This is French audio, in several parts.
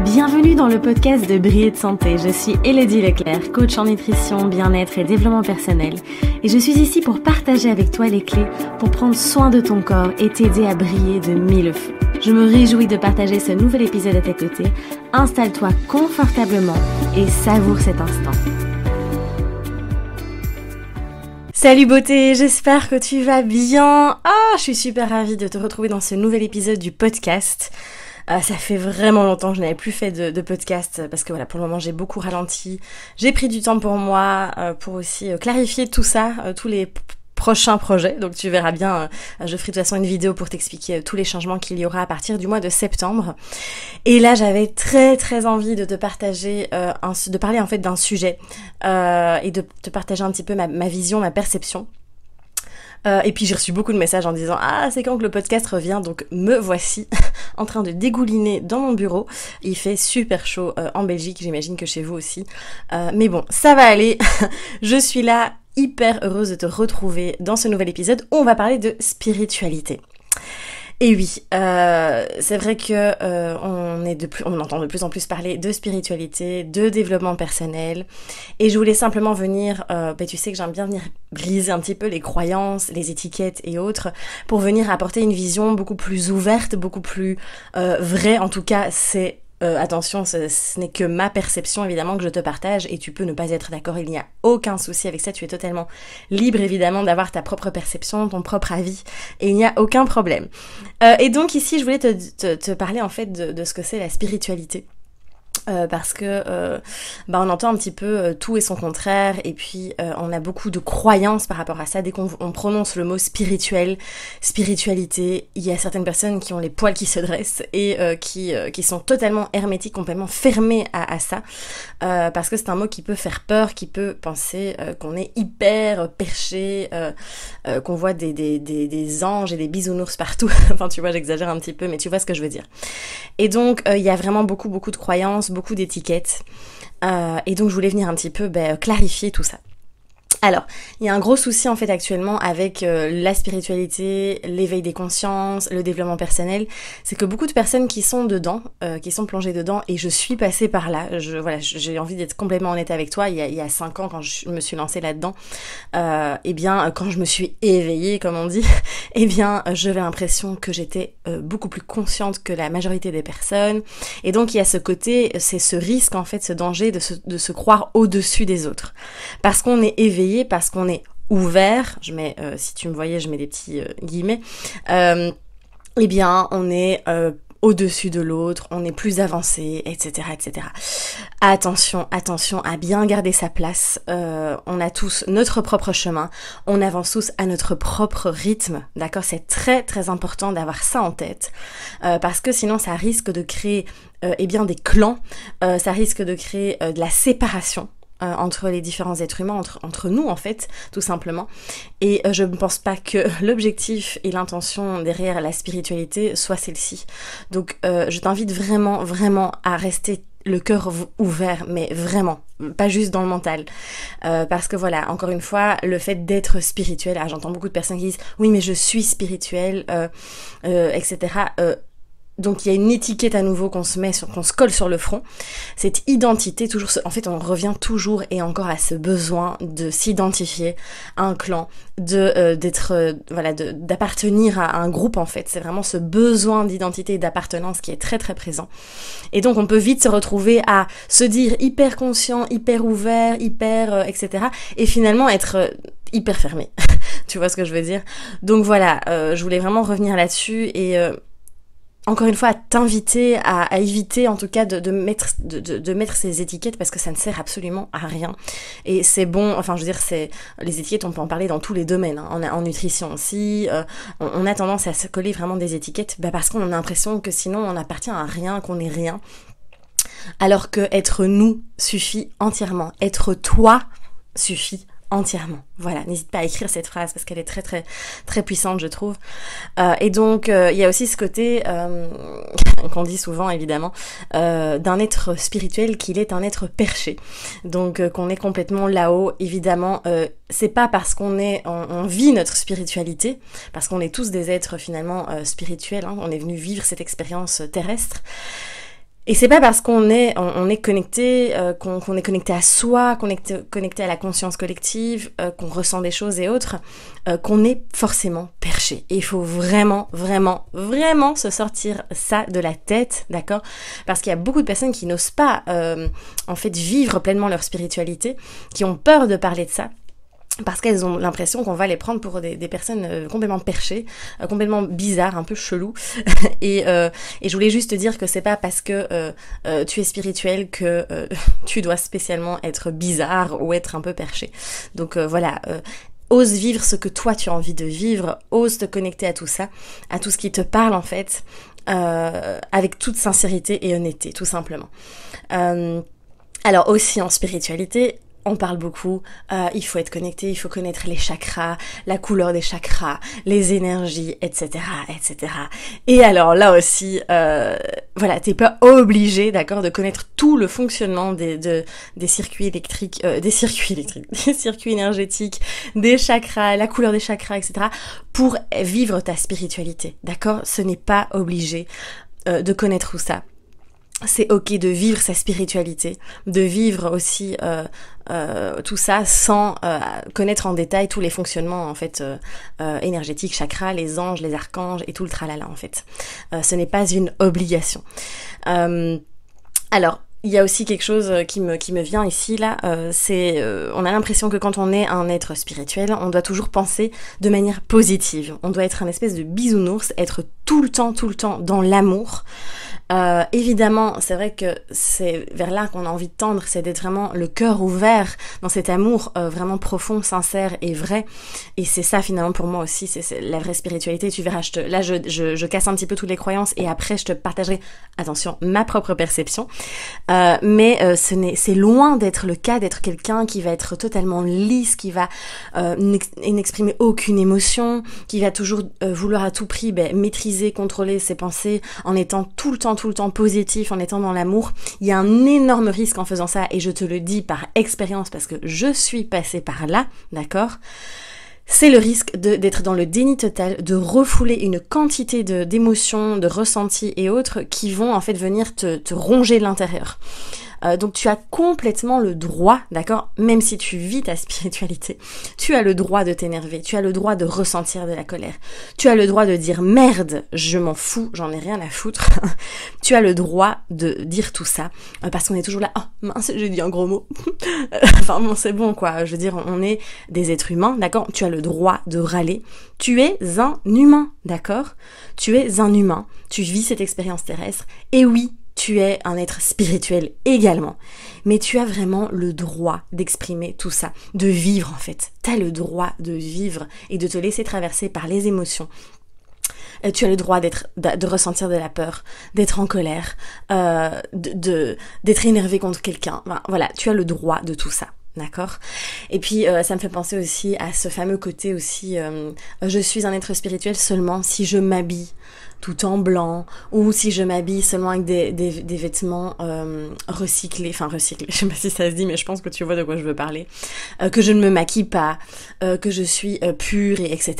Bienvenue dans le podcast de Briller de Santé. Je suis Elodie Leclerc, coach en nutrition, bien-être et développement personnel. Et je suis ici pour partager avec toi les clés pour prendre soin de ton corps et t'aider à briller de mille feux. Je me réjouis de partager ce nouvel épisode à tes côtés. Installe-toi confortablement et savoure cet instant. Salut beauté, j'espère que tu vas bien. Je suis super ravie de te retrouver dans ce nouvel épisode du podcast. Ça fait vraiment longtemps que je n'avais plus fait de podcast parce que voilà, pour le moment j'ai beaucoup ralenti. J'ai pris du temps pour moi pour aussi clarifier tout ça, tous les prochains projets. Donc tu verras bien, je ferai de toute façon une vidéo pour t'expliquer tous les changements qu'il y aura à partir du mois de septembre. Et là j'avais très envie de te partager, de parler en fait d'un sujet et de te partager un petit peu ma vision, ma perception. Et puis j'ai reçu beaucoup de messages en disant « Ah, c'est quand que le podcast revient ?» Donc me voici en train de dégouliner dans mon bureau. Il fait super chaud en Belgique, j'imagine que chez vous aussi. Mais bon, ça va aller. Je suis là, hyper heureuse de te retrouver dans ce nouvel épisode où on va parler de spiritualité. Et oui, c'est vrai que on entend de plus en plus parler de spiritualité, de développement personnel, et je voulais simplement venir, tu sais que j'aime bien venir briser un petit peu les croyances, les étiquettes et autres, pour venir apporter une vision beaucoup plus ouverte, beaucoup plus vraie. En tout cas, c'est attention, ce n'est que ma perception évidemment que je te partage et tu peux ne pas être d'accord, il n'y a aucun souci avec ça, tu es totalement libre évidemment d'avoir ta propre perception, ton propre avis et il n'y a aucun problème. Et donc ici je voulais te parler en fait de ce que c'est la spiritualité. Parce que on entend un petit peu tout et son contraire et puis on a beaucoup de croyances par rapport à ça. Dès qu'on prononce le mot spiritualité, il y a certaines personnes qui ont les poils qui se dressent et qui sont totalement hermétiques, complètement fermées à ça, parce que c'est un mot qui peut faire peur, qui peut penser qu'on est hyper perché, qu'on voit des anges et des bisounours partout. Enfin tu vois, j'exagère un petit peu, mais tu vois ce que je veux dire. Et donc il y a vraiment beaucoup de croyances, beaucoup d'étiquettes, et donc je voulais venir un petit peu clarifier tout ça. Alors, il y a un gros souci en fait actuellement avec la spiritualité, l'éveil des consciences, le développement personnel, c'est que beaucoup de personnes qui sont dedans, qui sont plongées dedans, et je suis passée par là, j'ai envie d'être complètement honnête avec toi, il y a 5 ans quand je me suis lancée là-dedans, quand je me suis éveillée comme on dit, j'avais l'impression que j'étais beaucoup plus consciente que la majorité des personnes, et donc il y a ce côté, c'est ce risque en fait, ce danger de se croire au-dessus des autres, parce qu'on est éveillé, parce qu'on est ouvert, si tu me voyais, je mets des petits guillemets, on est au-dessus de l'autre, on est plus avancé, etc., etc. Attention à bien garder sa place, on a tous notre propre chemin, on avance tous à notre propre rythme, d'accord? C'est très important d'avoir ça en tête, parce que sinon ça risque de créer des clans, ça risque de créer de la séparation, entre les différents êtres humains, entre nous en fait, tout simplement. Et je ne pense pas que l'objectif et l'intention derrière la spiritualité soit celle-ci. Donc je t'invite vraiment à rester le cœur ouvert, mais vraiment, pas juste dans le mental. Parce que voilà, encore une fois, le fait d'être spirituel, j'entends beaucoup de personnes qui disent « Oui, mais je suis spirituel, etc. » Donc il y a une étiquette à nouveau qu'on se colle sur le front. Cette identité, en fait on revient toujours et encore à ce besoin de s'identifier à un clan, d'appartenir à un groupe en fait. C'est vraiment ce besoin d'identité et d'appartenance qui est très présent. Et donc on peut vite se retrouver à se dire hyper conscient, hyper ouvert, etc. Et finalement être hyper fermé. Tu vois ce que je veux dire? Donc voilà, je voulais vraiment revenir là-dessus et encore une fois, à t'inviter à éviter en tout cas de mettre ces étiquettes parce que ça ne sert absolument à rien. Et c'est bon, enfin je veux dire, les étiquettes, on peut en parler dans tous les domaines, hein. En nutrition aussi, on a tendance à se coller vraiment des étiquettes parce qu'on a l'impression que sinon on appartient à rien, qu'on est rien. Alors que être nous suffit entièrement, être toi suffit entièrement. Voilà, n'hésite pas à écrire cette phrase parce qu'elle est très puissante, je trouve. Et donc, il y a aussi ce côté qu'on dit souvent, évidemment, d'un être spirituel qu'il est un être perché. Donc, qu'on est complètement là-haut. Évidemment, c'est pas parce qu'on vit notre spiritualité, parce qu'on est tous des êtres finalement spirituels, hein, on est venu vivre cette expérience terrestre. Et c'est pas parce on est connecté, qu'on est connecté à soi, qu'on est connecté à la conscience collective, qu'on ressent des choses et autres, qu'on est forcément perché. Et il faut vraiment, vraiment, vraiment se sortir ça de la tête, d'accord? Parce qu'il y a beaucoup de personnes qui n'osent pas, en fait, vivre pleinement leur spiritualité, qui ont peur de parler de ça. Parce qu'elles ont l'impression qu'on va les prendre pour des personnes complètement perchées, complètement bizarres, un peu cheloues. et je voulais juste te dire que c'est pas parce que tu es spirituel que tu dois spécialement être bizarre ou être un peu perché. Donc voilà, ose vivre ce que toi tu as envie de vivre, ose te connecter à tout ça, à tout ce qui te parle en fait, avec toute sincérité et honnêteté, tout simplement. Alors aussi en spiritualité, on parle beaucoup, il faut être connecté, il faut connaître les chakras, la couleur des chakras, les énergies, etc., etc. Et alors là aussi, voilà, t'es pas obligé, d'accord, de connaître tout le fonctionnement des circuits électriques, des circuits énergétiques, des chakras, la couleur des chakras, etc., pour vivre ta spiritualité, d'accord? Ce n'est pas obligé de connaître tout ça. C'est ok de vivre sa spiritualité, de vivre aussi tout ça sans connaître en détail tous les fonctionnements en fait énergétiques, chakras, les anges, les archanges et tout le tralala en fait. Ce n'est pas une obligation. Alors il y a aussi quelque chose qui me vient ici là, c'est on a l'impression que quand on est un être spirituel, on doit toujours penser de manière positive. On doit être un espèce de bisounours, être tout le temps dans l'amour. Évidemment, c'est vrai que c'est vers là qu'on a envie de tendre, c'est d'être vraiment le cœur ouvert dans cet amour vraiment profond, sincère et vrai. Et c'est ça finalement pour moi aussi, c'est la vraie spiritualité. Tu verras, je casse un petit peu toutes les croyances et après je te partagerai, attention, ma propre perception. Mais c'est loin d'être le cas, d'être quelqu'un qui va être totalement lisse, qui va n'exprimer aucune émotion, qui va toujours vouloir à tout prix maîtriser, contrôler ses pensées en étant tout le temps positif, en étant dans l'amour. Il y a un énorme risque en faisant ça et je te le dis par expérience parce que je suis passée par là, d'accord ? C'est le risque d'être dans le déni total, de refouler une quantité d'émotions, de ressentis et autres qui vont en fait venir te ronger de l'intérieur. Donc tu as complètement le droit, d'accord, même si tu vis ta spiritualité, tu as le droit de t'énerver, tu as le droit de ressentir de la colère, tu as le droit de dire merde, je m'en fous, j'en ai rien à foutre, tu as le droit de dire tout ça, parce qu'on est toujours là, oh mince, j'ai dit un gros mot, enfin bon c'est bon quoi, je veux dire on est des êtres humains, d'accord, tu as le droit de râler, tu es un humain, d'accord, tu es un humain, tu vis cette expérience terrestre, et oui, tu es un être spirituel également, mais tu as vraiment le droit d'exprimer tout ça, de vivre en fait. Tu as le droit de vivre et de te laisser traverser par les émotions. Tu as le droit de ressentir de la peur, d'être en colère, d'être énervé contre quelqu'un. Enfin, voilà, tu as le droit de tout ça. D'accord. Et puis ça me fait penser aussi à ce fameux côté aussi je suis un être spirituel seulement si je m'habille tout en blanc ou si je m'habille seulement avec des vêtements recyclés, je sais pas si ça se dit mais je pense que tu vois de quoi je veux parler, que je ne me maquille pas, que je suis pure et etc.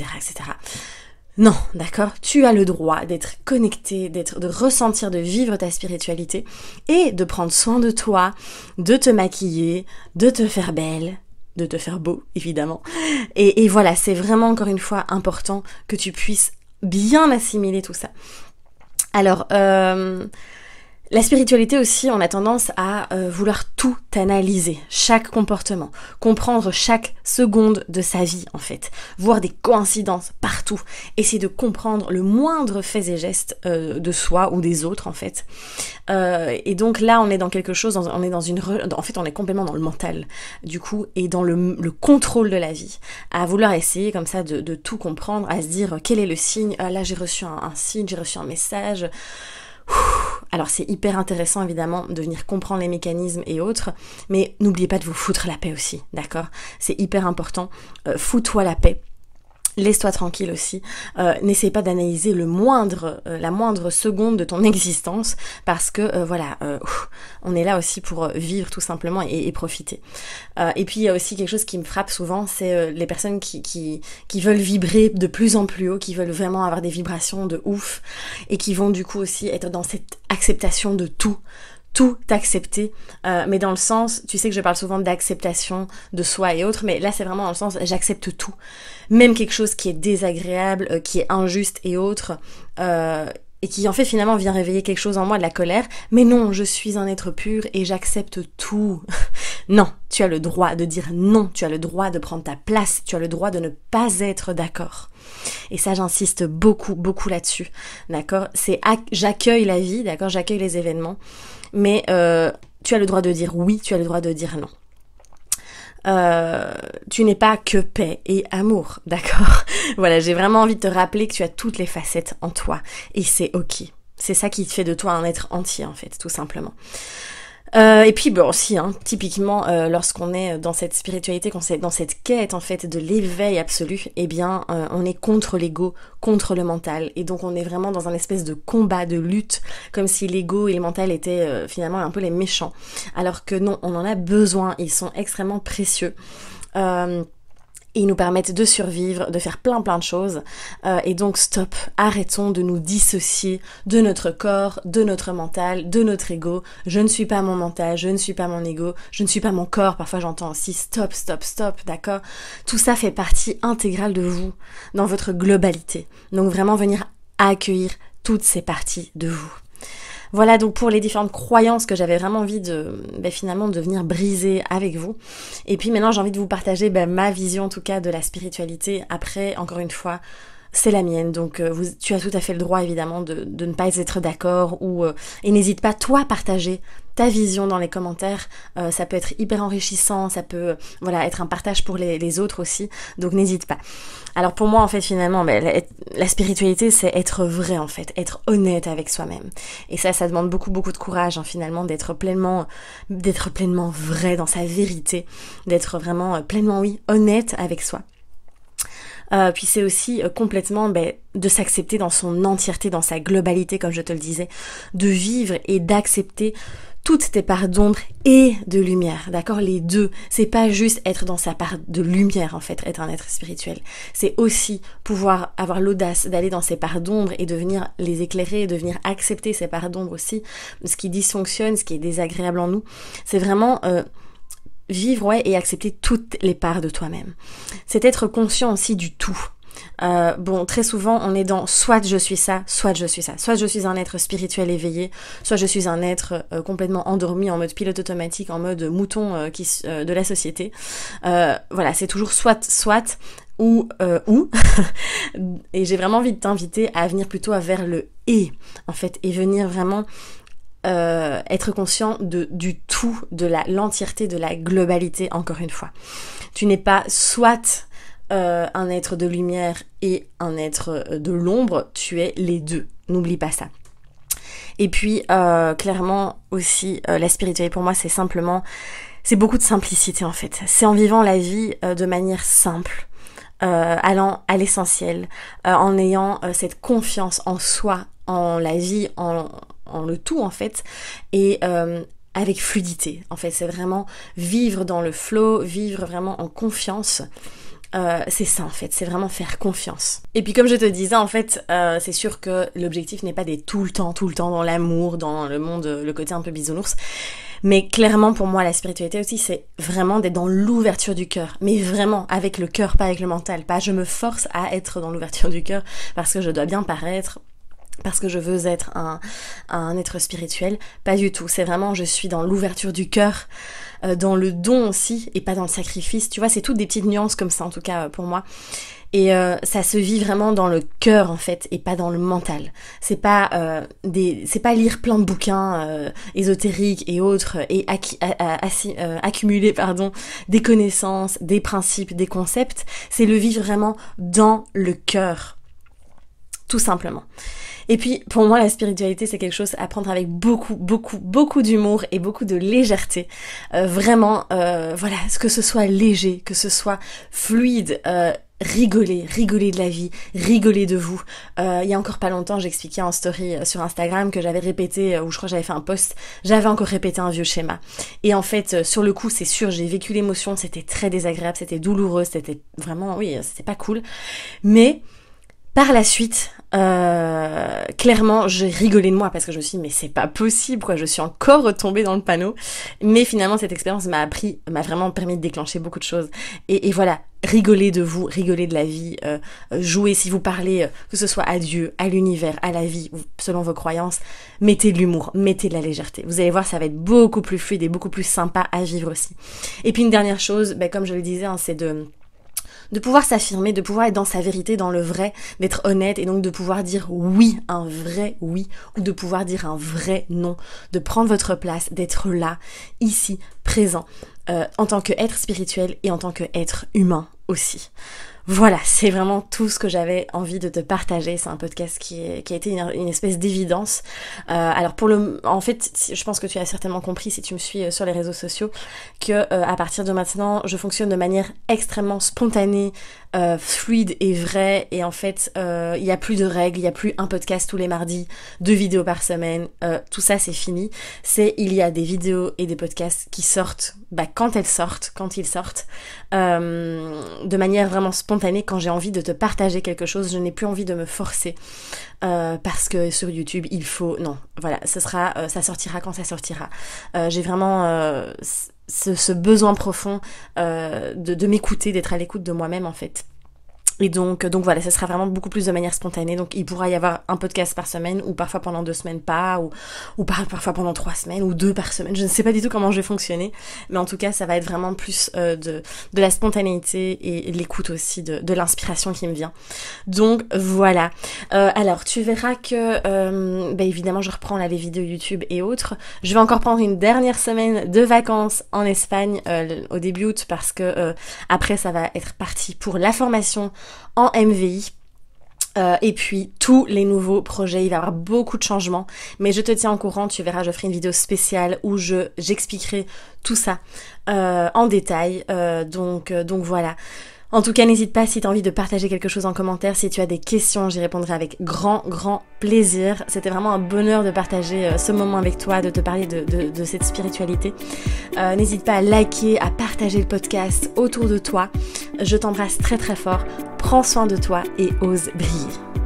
Non, d'accord, tu as le droit d'être connecté, de ressentir, de vivre ta spiritualité et de prendre soin de toi, de te maquiller, de te faire belle, de te faire beau, évidemment. Et voilà, c'est vraiment encore une fois important que tu puisses bien assimiler tout ça. Alors, la spiritualité aussi, on a tendance à vouloir tout analyser, chaque comportement, comprendre chaque seconde de sa vie en fait, voir des coïncidences partout, essayer de comprendre le moindre fait et geste de soi ou des autres en fait. Et donc là, on est dans quelque chose, on est complètement dans le mental du coup et dans le contrôle de la vie, à vouloir essayer comme ça de tout comprendre, à se dire quel est le signe, là j'ai reçu un signe, j'ai reçu un message. Alors c'est hyper intéressant évidemment de venir comprendre les mécanismes et autres, mais n'oubliez pas de vous foutre la paix aussi, d'accord ? C'est hyper important, fous-toi la paix. laisse-toi tranquille aussi, n'essaie pas d'analyser la moindre seconde de ton existence, parce que on est là aussi pour vivre tout simplement et profiter. Et puis il y a aussi quelque chose qui me frappe souvent, c'est les personnes qui veulent vibrer de plus en plus haut, qui veulent vraiment avoir des vibrations de ouf, et qui vont du coup aussi être dans cette acceptation de tout accepter, mais dans le sens, tu sais que je parle souvent d'acceptation de soi et autres, mais là c'est vraiment dans le sens, j'accepte tout, même quelque chose qui est désagréable, qui est injuste et autres, et qui en fait finalement vient réveiller quelque chose en moi, de la colère, mais non, je suis un être pur et j'accepte tout. Non, tu as le droit de dire non, tu as le droit de prendre ta place, tu as le droit de ne pas être d'accord. Et ça, j'insiste beaucoup là-dessus, d'accord ? C'est j'accueille la vie, d'accord ? J'accueille les événements, mais tu as le droit de dire oui, tu as le droit de dire non. Tu n'es pas que paix et amour, d'accord ? Voilà, j'ai vraiment envie de te rappeler que tu as toutes les facettes en toi, et c'est ok. C'est ça qui te fait de toi un être entier, en fait, tout simplement. Et puis bon aussi, typiquement lorsqu'on est dans cette spiritualité, qu'on est dans cette quête en fait de l'éveil absolu, eh bien on est contre l'ego, contre le mental, et donc on est vraiment dans un espèce de combat, de lutte, comme si l'ego et le mental étaient finalement un peu les méchants, alors que non, on en a besoin, ils sont extrêmement précieux. Et ils nous permettent de survivre, de faire plein de choses. Et donc stop, arrêtons de nous dissocier de notre corps, de notre mental, de notre ego. Je ne suis pas mon mental, je ne suis pas mon ego, je ne suis pas mon corps. Parfois j'entends aussi stop, d'accord ? Tout ça fait partie intégrale de vous, dans votre globalité. Donc vraiment venir accueillir toutes ces parties de vous. Voilà donc pour les différentes croyances que j'avais vraiment envie finalement de venir briser avec vous. Et puis maintenant j'ai envie de vous partager ma vision en tout cas de la spiritualité. Après, encore une fois, c'est la mienne, donc tu as tout à fait le droit évidemment de ne pas être d'accord, et n'hésite pas toi à partager ta vision dans les commentaires, ça peut être hyper enrichissant, ça peut être un partage pour les autres aussi, donc n'hésite pas. Alors pour moi en fait finalement la spiritualité c'est être vrai en fait, être honnête avec soi-même, et ça demande beaucoup de courage finalement d'être pleinement vrai dans sa vérité, d'être vraiment pleinement honnête avec soi. Puis c'est aussi complètement de s'accepter dans son entièreté, dans sa globalité comme je te le disais, de vivre et d'accepter toutes tes parts d'ombre et de lumière, d'accord ? Les deux, c'est pas juste être dans sa part de lumière en fait, être un être spirituel, c'est aussi pouvoir avoir l'audace d'aller dans ses parts d'ombre et de venir les éclairer, de venir accepter ces parts d'ombre aussi, ce qui dysfonctionne, ce qui est désagréable en nous, c'est vraiment vivre et accepter toutes les parts de toi-même. C'est être conscient aussi du tout. Très souvent on est dans soit je suis ça, soit je suis ça, soit je suis un être spirituel éveillé, soit je suis un être complètement endormi en mode pilote automatique, en mode mouton de la société. C'est toujours soit ou et j'ai vraiment envie de t'inviter à venir plutôt vers le et en fait, et venir vraiment être conscient du tout, de l'entièreté, de la globalité, encore une fois. Tu n'es pas soit un être de lumière et un être de l'ombre, tu es les deux, n'oublie pas ça. Et puis clairement aussi la spiritualité pour moi c'est beaucoup de simplicité en fait, c'est en vivant la vie de manière simple, allant à l'essentiel, en ayant cette confiance en soi, en la vie, en le tout en fait, et avec fluidité en fait, c'est vraiment vivre dans le flow, vivre vraiment en confiance. C'est ça en fait, c'est vraiment faire confiance. Et puis comme je te disais en fait, c'est sûr que l'objectif n'est pas d'être tout le temps dans l'amour, dans le monde, le côté un peu bisounours, mais clairement pour moi la spiritualité aussi c'est vraiment d'être dans l'ouverture du cœur, mais vraiment avec le cœur, pas avec le mental, pas je me force à être dans l'ouverture du cœur parce que je dois bien paraître, parce que je veux être un être spirituel, pas du tout, c'est vraiment je suis dans l'ouverture du cœur, dans le don aussi et pas dans le sacrifice, tu vois, c'est toutes des petites nuances comme ça en tout cas pour moi, et ça se vit vraiment dans le cœur en fait et pas dans le mental. C'est pas lire plein de bouquins ésotériques et autres et accumuler des connaissances, des principes, des concepts, c'est le vivre vraiment dans le cœur, tout simplement. Et puis, pour moi, la spiritualité, c'est quelque chose à prendre avec beaucoup d'humour et beaucoup de légèreté. Vraiment, voilà, que ce soit léger, que ce soit fluide, rigoler de la vie, rigoler de vous. Il y a encore pas longtemps, j'expliquais en story sur Instagram que j'avais répété, ou je crois que j'avais fait un post, j'avais encore répété un vieux schéma. Et en fait, sur le coup, c'est sûr, j'ai vécu l'émotion, c'était très désagréable, c'était douloureux, c'était vraiment, oui, c'était pas cool. Mais par la suite, clairement, j'ai rigolé de moi parce que je me suis dit, mais c'est pas possible, quoi, je suis encore retombée dans le panneau. Mais finalement, cette expérience m'a vraiment permis de déclencher beaucoup de choses. Et voilà, rigolez de vous, rigolez de la vie, jouez si vous parlez, que ce soit à Dieu, à l'univers, à la vie, selon vos croyances, mettez de l'humour, mettez de la légèreté. Vous allez voir, ça va être beaucoup plus fluide et beaucoup plus sympa à vivre aussi. Et puis une dernière chose, comme je le disais, hein, c'est de pouvoir s'affirmer, de pouvoir être dans sa vérité, dans le vrai, d'être honnête et donc de pouvoir dire oui, un vrai oui, ou de pouvoir dire un vrai non, de prendre votre place, d'être là, ici, présent, en tant qu'être spirituel et en tant qu'être humain aussi. Voilà, c'est vraiment tout ce que j'avais envie de te partager. C'est un podcast qui a été une espèce d'évidence. Alors en fait, je pense que tu as certainement compris si tu me suis sur les réseaux sociaux que à partir de maintenant, je fonctionne de manière extrêmement spontanée, fluide et vraie. Et en fait, il y a plus de règles, il y a plus un podcast tous les mardis, 2 vidéos par semaine. Tout ça, c'est fini. Il y a des vidéos et des podcasts qui sortent quand ils sortent, de manière vraiment spontanée, quand j'ai envie de te partager quelque chose. Je n'ai plus envie de me forcer parce que sur YouTube ça sortira quand ça sortira. J'ai vraiment ce besoin profond de m'écouter, d'être à l'écoute de moi-même en fait. Et donc voilà, ça sera vraiment beaucoup plus de manière spontanée. Donc il pourra y avoir un podcast par semaine, ou parfois pendant 2 semaines pas, ou parfois pendant 3 semaines, ou 2 par semaine. Je ne sais pas du tout comment je vais fonctionner, mais en tout cas ça va être vraiment plus de la spontanéité et de l'écoute aussi, de l'inspiration qui me vient. Donc voilà. Alors tu verras que évidemment je reprends là les vidéos YouTube et autres. Je vais encore prendre une dernière semaine de vacances en Espagne au début août, parce que après ça va être parti pour la formation en MVI. Et puis tous les nouveaux projets, il va y avoir beaucoup de changements, mais je te tiens au courant, tu verras, je ferai une vidéo spéciale où j'expliquerai tout ça en détail, donc voilà. En tout cas, n'hésite pas si tu as envie de partager quelque chose en commentaire, si tu as des questions, j'y répondrai avec grand plaisir. C'était vraiment un bonheur de partager ce moment avec toi, de te parler de cette spiritualité. N'hésite pas à liker, à partager le podcast autour de toi. Je t'embrasse très fort, prends soin de toi et ose briller.